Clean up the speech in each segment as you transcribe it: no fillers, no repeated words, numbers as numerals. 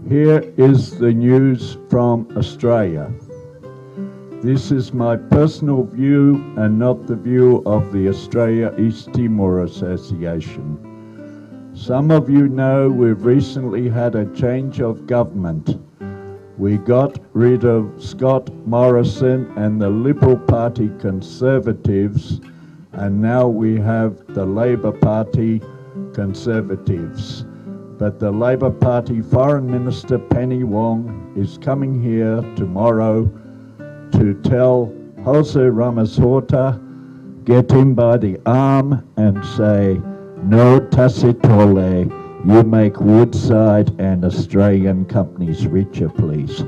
Here is the news from Australia. This is my personal view and not the view of the Australia East Timor Association. Some of you know we've recently had a change of government. We got rid of Scott Morrison and the Liberal Party Conservatives, and now we have the Labor Party Conservatives. But the Labor Party Foreign Minister Penny Wong is coming here tomorrow to tell Jose Ramos Horta, get him by the arm and say, no tasitole, you make Woodside and Australian companies richer, please.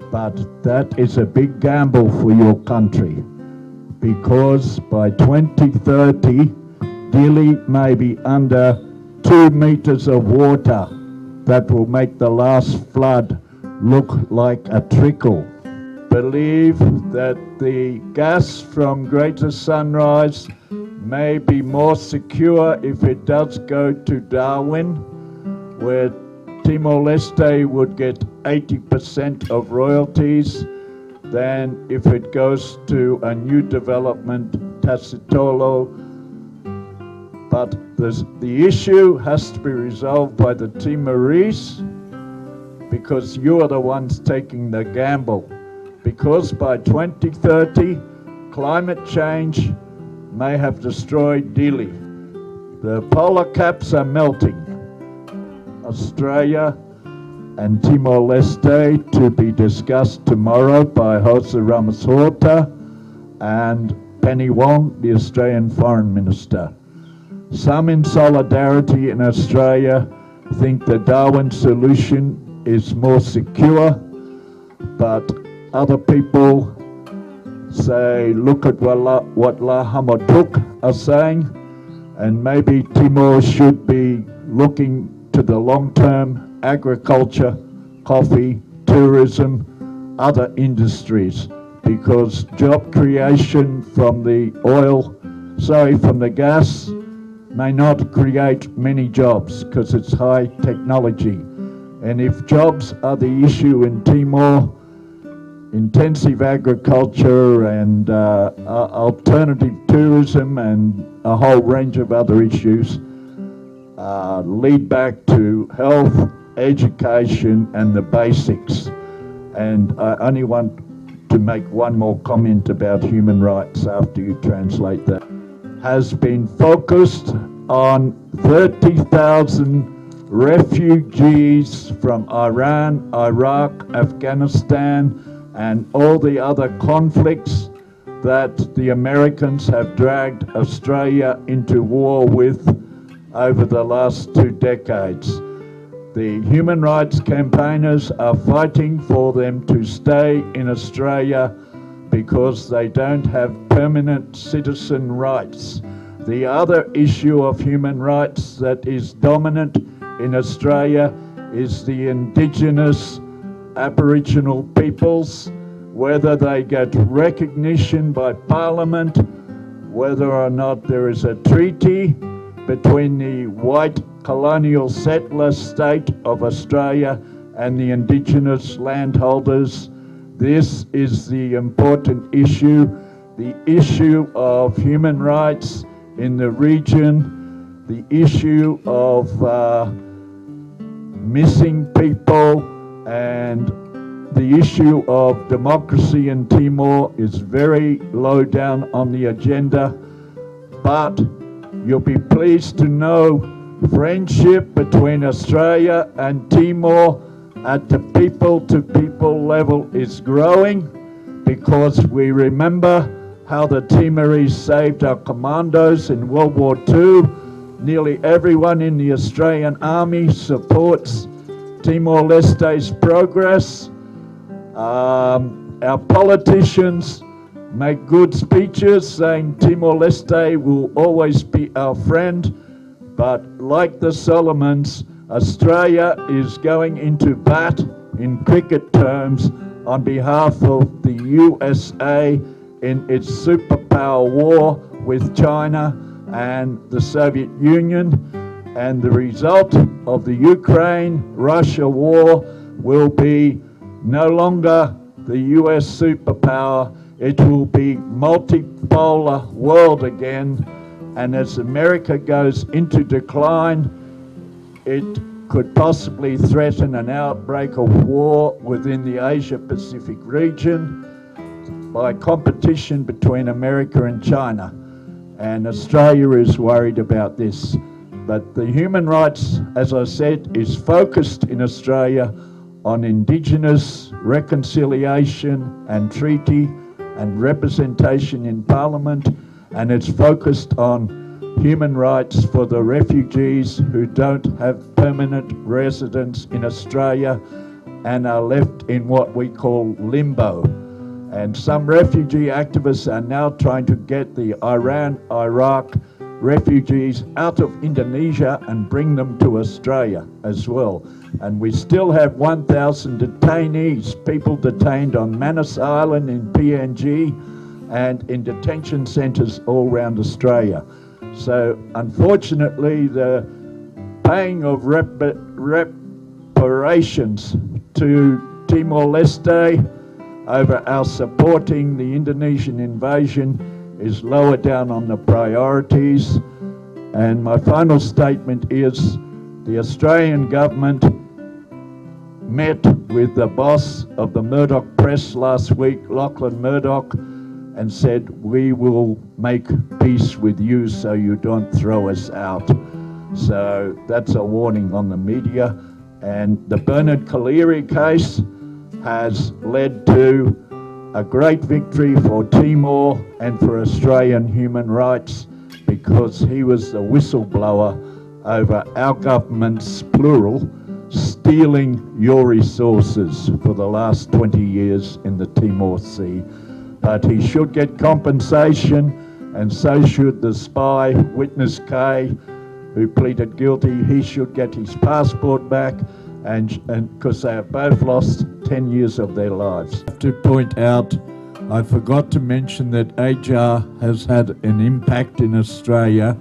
But that is a big gamble for your country, because by 2030, Dili may be under 2 meters of water. That will make the last flood look like a trickle. Believe that the gas from Greater Sunrise may be more secure if it does go to Darwin, where Timor-Leste would get 80% of royalties, than if it goes to a new development, Tasitolo. But the issue has to be resolved by the Timorese, because you are the ones taking the gamble. Because by 2030, climate change may have destroyed Dili. The polar caps are melting. Australia and Timor-Leste to be discussed tomorrow by Jose Ramos Horta and Penny Wong, the Australian Foreign Minister. Some in Solidarity in Australia think the Darwin solution is more secure, but other people say, look at what La Hamatuk are saying, and maybe Timor should be looking to the long-term agriculture, coffee, tourism, other industries, because job creation from the from the gas may not create many jobs because it's high technology. And if jobs are the issue in Timor, intensive agriculture and alternative tourism and a whole range of other issues lead back to health, education and the basics. And I only want to make one more comment about human rights after you translate that. Has been focused on 30,000 refugees from Iran, Iraq, Afghanistan, and all the other conflicts that the Americans have dragged Australia into war with over the last 2 decades. The human rights campaigners are fighting for them to stay in Australia because they don't have permanent citizen rights. The other issue of human rights that is dominant in Australia is the Indigenous Aboriginal peoples, whether they get recognition by Parliament, whether or not there is a treaty between the white colonial settler state of Australia and the Indigenous landholders. This is the important issue, the issue of human rights in the region, the issue of missing people, and the issue of democracy in Timor is very low down on the agenda. But you'll be pleased to know friendship between Australia and Timor at the people-to-people level is growing, because we remember how the Timorese saved our commandos in World War II. Nearly everyone in the Australian Army supports Timor-Leste's progress. Our politicians make good speeches saying Timor-Leste will always be our friend, but like the Solomons, Australia is going into bat in cricket terms on behalf of the USA in its superpower war with China and the Soviet Union, and the result of the Ukraine-Russia war will be no longer the US superpower. It will be multipolar world again, and as America goes into decline, it could possibly threaten an outbreak of war within the Asia-Pacific region by competition between America and China. And Australia is worried about this. But the human rights, as I said, is focused in Australia on Indigenous reconciliation and treaty and representation in Parliament, and it's focused on human rights for the refugees who don't have permanent residence in Australia and are left in what we call limbo. And some refugee activists are now trying to get the Iran-Iraq refugees out of Indonesia and bring them to Australia as well. And we still have 1,000 detainees, people detained on Manus Island in PNG and in detention centres all around Australia. So unfortunately, the paying of reparations to Timor-Leste over our supporting the Indonesian invasion is lower down on the priorities. And my final statement is the Australian government met with the boss of the Murdoch Press last week, Lachlan Murdoch, and said, we will make peace with you so you don't throw us out. So that's a warning on the media. And the Bernard Collaery case has led to a great victory for Timor and for Australian human rights, because he was the whistleblower over our government's, plural, stealing your resources for the last 20 years in the Timor Sea. But he should get compensation, and so should the spy, Witness K, who pleaded guilty. He should get his passport back, and because they have both lost 10 years of their lives. I have to point out, I forgot to mention that AJAR has had an impact in Australia.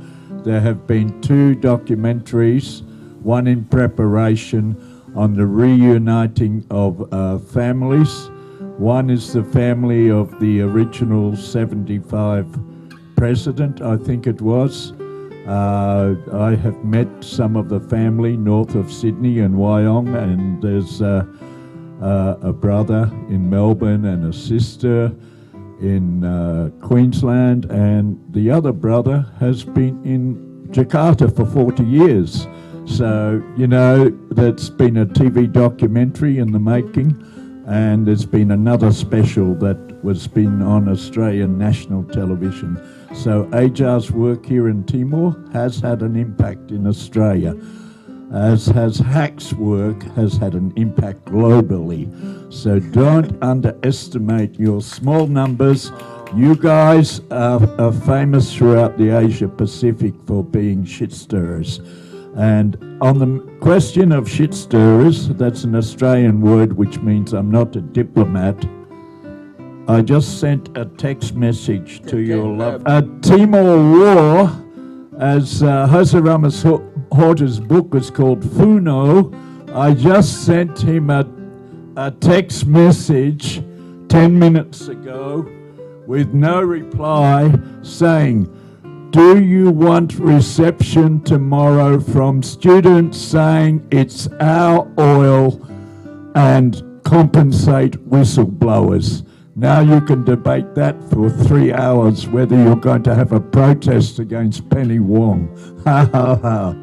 There have been 2 documentaries, one in preparation on the reuniting of families. One is the family of the original 75 president, I think it was. I have met some of the family north of Sydney and Wyong, and there's a brother in Melbourne and a sister in Queensland, and the other brother has been in Jakarta for 40 years. So, you know, that's been a TV documentary in the making. And there's been another special that was been on Australian national television. So AJAR's work here in Timor has had an impact in Australia, as has HAC's work has had an impact globally. So don't underestimate your small numbers. You guys are famous throughout the Asia Pacific for being shit stirrers. And on the question of shit stirrers, that's an Australian word which means I'm not a diplomat. I just sent a text message to your love. A Timor War, as Jose Ramos Horta's book was called Funo, I just sent him a text message 10 minutes ago with no reply saying, do you want reception tomorrow from students saying it's our oil and compensate whistleblowers? Now you can debate that for 3 hours, whether you're going to have a protest against Penny Wong. Ha ha ha.